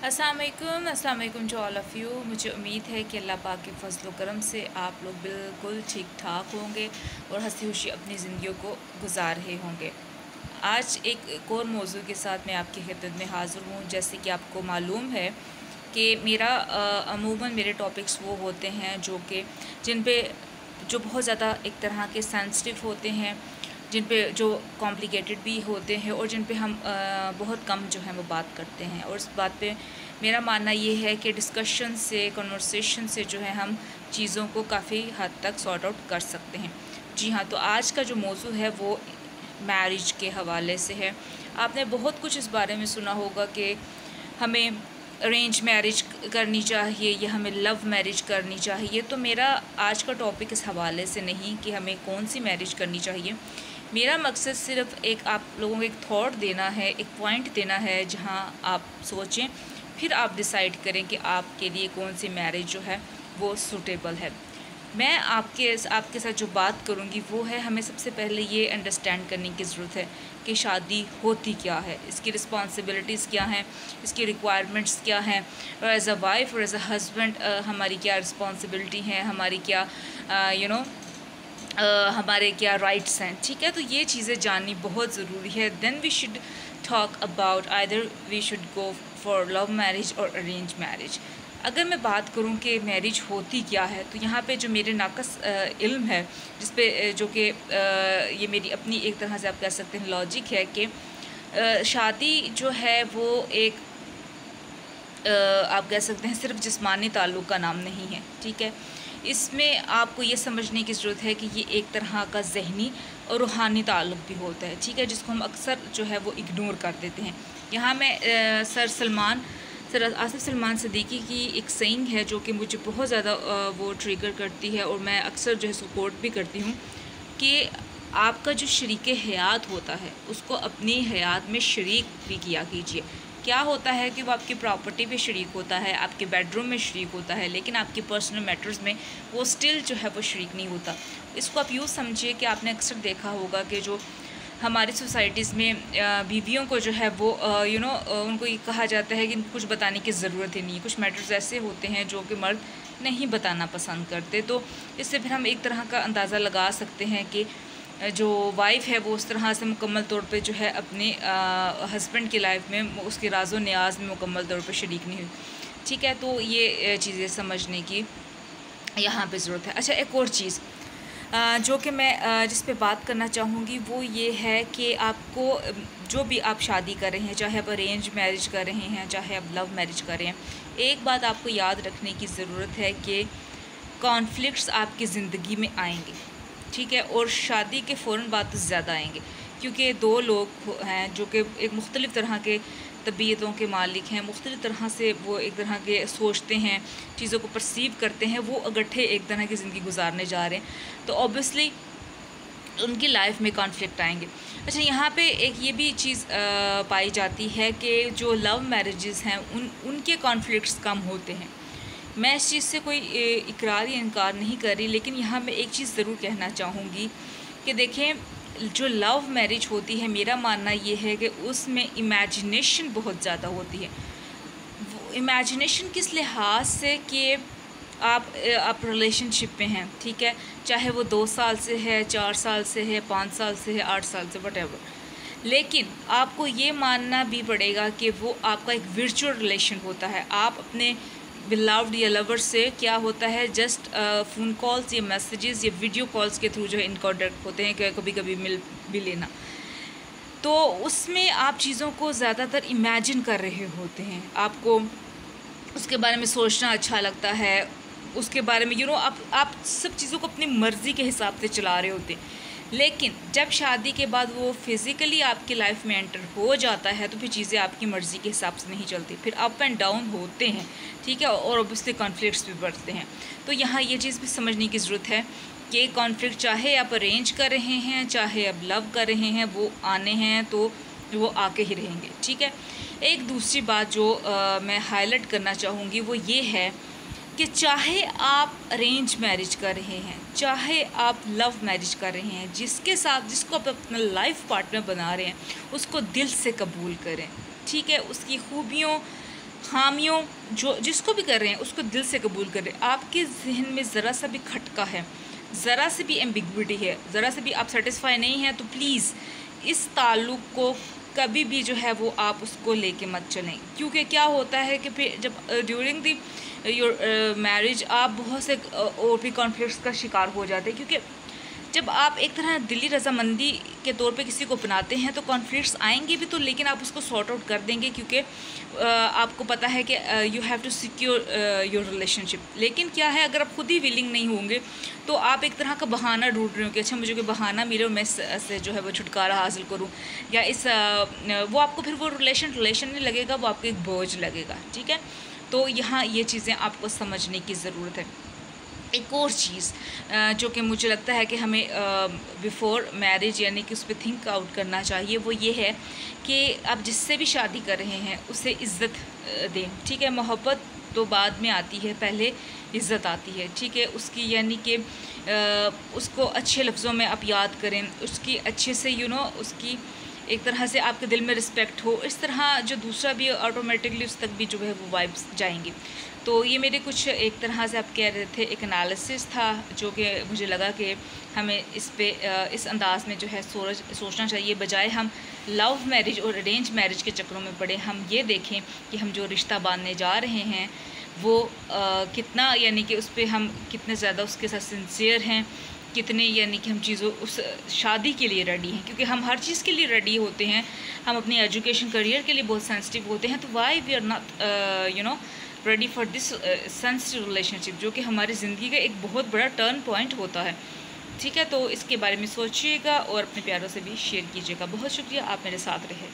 अस्सलाम वालेकुम to all of you. मुझे उम्मीद है कि अल्लाह पाक के फजल व करम से आप लोग बिल्कुल ठीक ठाक होंगे और हंसी खुशी अपनी ज़िंदगियों को गुजार रहे होंगे। आज एक और मौजू के साथ मैं आपकी खिदमत में हाज़िर हूँ। जैसे कि आपको मालूम है कि मेरा अमूमन मेरे टॉपिक्स वो होते हैं जिन पे जो बहुत ज़्यादा एक तरह के सेंसिटिव होते हैं, जिन पे जो कॉम्प्लिकेटेड भी होते हैं और जिन पे हम बहुत कम जो है वो बात करते हैं। और इस बात पे मेरा मानना ये है कि डिस्कशन से, कन्वर्सेशन से जो है हम चीज़ों को काफ़ी हद तक सॉर्ट आउट कर सकते हैं। जी हाँ, तो आज का जो मौजू है वो मैरिज के हवाले से है। आपने बहुत कुछ इस बारे में सुना होगा कि हमें अरेंज मैरिज करनी चाहिए या हमें लव मैरिज करनी चाहिए। तो मेरा आज का टॉपिक इस हवाले से नहीं कि हमें कौन सी मैरिज करनी चाहिए। मेरा मकसद सिर्फ़ एक आप लोगों को एक थॉट देना है, एक पॉइंट देना है जहां आप सोचें, फिर आप डिसाइड करें कि आपके लिए कौन सी मैरिज जो है वो सूटेबल है। मैं आपके साथ जो बात करूंगी वो है, हमें सबसे पहले ये अंडरस्टैंड करने की ज़रूरत है कि शादी होती क्या है, इसकी रिस्पॉन्सिबिलिटीज़ क्या हैं, इसकी रिक्वायरमेंट्स क्या हैं, और एज़ अ वाइफ और एज़ अ हस्बैंड हमारी क्या रिस्पॉन्सिबिलिटी हैं, हमारी क्या हमारे क्या राइट्स हैं। ठीक है, तो ये चीज़ें जाननी बहुत ज़रूरी है। Then we should talk about either we should go for love marriage और अरेंज मैरिज। अगर मैं बात करूं कि मैरिज होती क्या है, तो यहाँ पे जो मेरे नाकस इल्म है, जिस पे जो कि ये मेरी अपनी एक तरह से आप कह सकते हैं लॉजिक है कि शादी जो है वो एक आप कह सकते हैं सिर्फ जिस्मानी ताल्लुक़ का नाम नहीं है। ठीक है, इसमें आपको ये समझने की ज़रूरत है कि ये एक तरह का ज़हनी और रूहानी ताल्लुक़ भी होता है। ठीक है, जिसको हम अक्सर जो है वो इग्नोर कर देते हैं। यहाँ मैं सर आसिफ सलमान सिद्दीकी की एक सेइंग है जो कि मुझे बहुत ज़्यादा वो ट्रिगर करती है और मैं अक्सर जो है सपोर्ट भी करती हूँ कि आपका जो शरीक हयात होता है उसको अपनी हयात में शरीक भी किया कीजिए। क्या होता है कि वो आपकी प्रॉपर्टी पे शरीक होता है, आपके बेडरूम में शरीक होता है, लेकिन आपकी पर्सनल मैटर्स में वो स्टिल जो है वो शरीक नहीं होता। इसको आप यूँ समझिए कि आपने अक्सर देखा होगा कि जो हमारी सोसाइटीज़ में बीवियों को जो है वो उनको ये कहा जाता है कि कुछ बताने की ज़रूरत ही नहीं है। कुछ मैटर्स ऐसे होते हैं जो कि मर्द नहीं बताना पसंद करते। तो इससे फिर हम एक तरह का अंदाज़ा लगा सकते हैं कि जो वाइफ़ है वो उस तरह से मुकम्मल तौर पे जो है अपने हस्बैंड की लाइफ में उसके राज़ो न्याज़ में मुकम्मल तौर पे शरीक नहीं हुई। ठीक है, तो ये चीज़ें समझने की यहाँ पे ज़रूरत है। अच्छा, एक और चीज़ जो कि मैं जिस पे बात करना चाहूँगी वो ये है कि आपको जो भी आप शादी कर रहे हैं, चाहे आप अरेंज मैरिज कर रहे हैं, चाहे आप लव मैरिज कर रहे हैं, एक बात आपको याद रखने की ज़रूरत है कि कॉन्फ्लिक्ट्स आपकी ज़िंदगी में आएंगे। ठीक है, और शादी के फ़ौरन बाद तो ज़्यादा आएंगे, क्योंकि दो लोग हैं जो कि एक मुख्तलिफ़ तरह के तबीयतों के मालिक हैं, मुख्तलिफ़ तरह से वो एक तरह के सोचते हैं, चीज़ों को परसीव करते हैं, वो इकट्ठे एक तरह की ज़िंदगी गुजारने जा रहे हैं, तो ऑब्वियसली उनकी लाइफ में कॉन्फ्लिक्ट आएंगे। अच्छा, यहाँ पे एक ये भी चीज़ पाई जाती है कि जो लव मैरिजेस हैं उनके कॉन्फ्लिक्ट्स कम होते हैं। मैं इस चीज़ से कोई इकरार या इनकार नहीं कर रही, लेकिन यहाँ मैं एक चीज़ ज़रूर कहना चाहूँगी कि देखें, जो लव मैरिज होती है, मेरा मानना ये है कि उसमें इमेजिनेशन बहुत ज़्यादा होती है। वो इमेजिनेशन किस लिहाज से कि आप रिलेशनशिप में हैं, ठीक है, चाहे वो 2 साल से है, 4 साल से है, 5 साल से है, 8 साल से, वटेवर, लेकिन आपको ये मानना भी पड़ेगा कि वो आपका एक वर्चुअल रिलेशन होता है। आप अपने बिलव्ड या लवर से क्या होता है, जस्ट फ़ोन कॉल्स या मैसेजेस या वीडियो कॉल्स के थ्रू जो है इन कॉन्टेक्ट होते हैं, कि कभी कभी मिल भी लेना। तो उसमें आप चीज़ों को ज़्यादातर इमेजिन कर रहे होते हैं, आपको उसके बारे में सोचना अच्छा लगता है, उसके बारे में आप सब चीज़ों को अपनी मर्ज़ी के हिसाब से चला रहे होते हैं। लेकिन जब शादी के बाद वो फिज़िकली आपकी लाइफ में एंटर हो जाता है तो फिर चीज़ें आपकी मर्ज़ी के हिसाब से नहीं चलती, फिर अप एंड डाउन होते हैं। ठीक है, और ऑब्वियसली कॉन्फ्लिक्ट्स भी बढ़ते हैं। तो यहाँ ये चीज़ भी समझने की ज़रूरत है कि कॉन्फ्लिक्ट चाहे आप अरेंज कर रहे हैं, चाहे आप लव कर रहे हैं, वो आने हैं तो वो आके ही रहेंगे। ठीक है, एक दूसरी बात जो मैं हाईलाइट करना चाहूँगी वो ये है कि चाहे आप अरेंज मैरिज कर रहे हैं, चाहे आप लव मैरिज कर रहे हैं, जिसको आप अपना लाइफ पार्टनर बना रहे हैं, उसको दिल से कबूल करें। ठीक है, उसकी खूबियों خامیوں جو جس کو بھی کر رہے ہیں اس کو دل سے قبول کر رہے ہیں. آپ کے ذہن میں ذرا سا بھی کھٹکا ہے, ذرا سے بھی ایمبیگوٹی ہے, ذرا سے بھی آپ سیٹسفائی نہیں ہیں, تو پلیز اس تعلق کو کبھی بھی جو ہے وہ آپ اس کو لے کے مت چلیں. کیونکہ کیا ہوتا ہے کہ پھر جب ڈیورنگ دی یور میرج آپ بہت سے اور بھی کانفلکٹس کا شکار ہو جاتے ہیں. کیونکہ جب آپ ایک طرح دلی رضامندی کے طور پہ کسی کو اپناتے ہیں تو کانفلکٹس آئیں گے بھی, تو لیکن آپ اس کو سارٹ آؤٹ کر دیں گے, کیونکہ آپ کو پتہ ہے کہ you have to secure your relationship. لیکن کیا ہے, اگر آپ خود ہی ولنگ نہیں ہوں گے تو آپ ایک طرح کا بہانہ ڈھونڈ رہے ہو کہ اچھا مجھے کوئی بہانہ ملے اور میں اس سے جو ہے وہ چھٹکارا حاصل کروں, یا اس وہ آپ کو پھر وہ ریلیشن نہیں لگے گا, وہ آپ کو ایک بوجھ لگے گا. ٹھیک ہے, تو یہاں یہ چیزیں آپ کو سمجھنے کی ضرورت ہے. ایک اور چیز جو کہ مجھے لگتا ہے کہ ہمیں بیفور میرج یعنی کہ اس پہ تھنک آؤٹ کرنا چاہیے, وہ یہ ہے کہ آپ جس سے بھی شادی کر رہے ہیں اسے عزت دیں. ٹھیک ہے, محبت تو بعد میں آتی ہے, پہلے عزت آتی ہے. ٹھیک ہے, اس کی یعنی کہ اس کو اچھے لفظوں میں آپ یاد کریں, اس کی اچھے سے اس کی ایک طرح سے آپ کے دل میں رسپیکٹ ہو. اس طرح جو دوسرا بھی آٹومیٹکلی اس تک بھی جو ہے وہ وائبس جائیں گی. تو یہ میرے کچھ ایک طرح سے آپ کہہ رہے تھے ایک انالیسس تھا, جو کہ مجھے لگا کہ ہمیں اس پہ اس انداز میں جو ہے سوچنا چاہیے, بجائے ہم لو میرج اور ارینج میرج کے چکروں میں پڑے. ہم یہ دیکھیں کہ ہم جو رشتہ باندھنے جا رہے ہیں وہ کتنا یعنی کہ اس پہ ہم کتنے زیادہ اس کے ساتھ سنسیئر ہیں, کتنے یعنی کہ ہم چیزوں اس شادی کے لیے ریڈی ہیں. کیونکہ ہم ہر چیز کے لیے ریڈی ہوتے ہیں, ہم اپنی ایجوکیشن کریئر کے لیے بہت سینسٹیو ہوتے ہیں, تو why we are not ready for this sensitive relationship, جو کہ ہماری زندگی کا ایک بہت بڑا ٹرن پوائنٹ ہوتا ہے. ٹھیک ہے, تو اس کے بارے میں سوچیے گا اور اپنے پیاروں سے بھی شیئر کیجیے گا. بہت شکریہ, آپ میرے ساتھ رہے.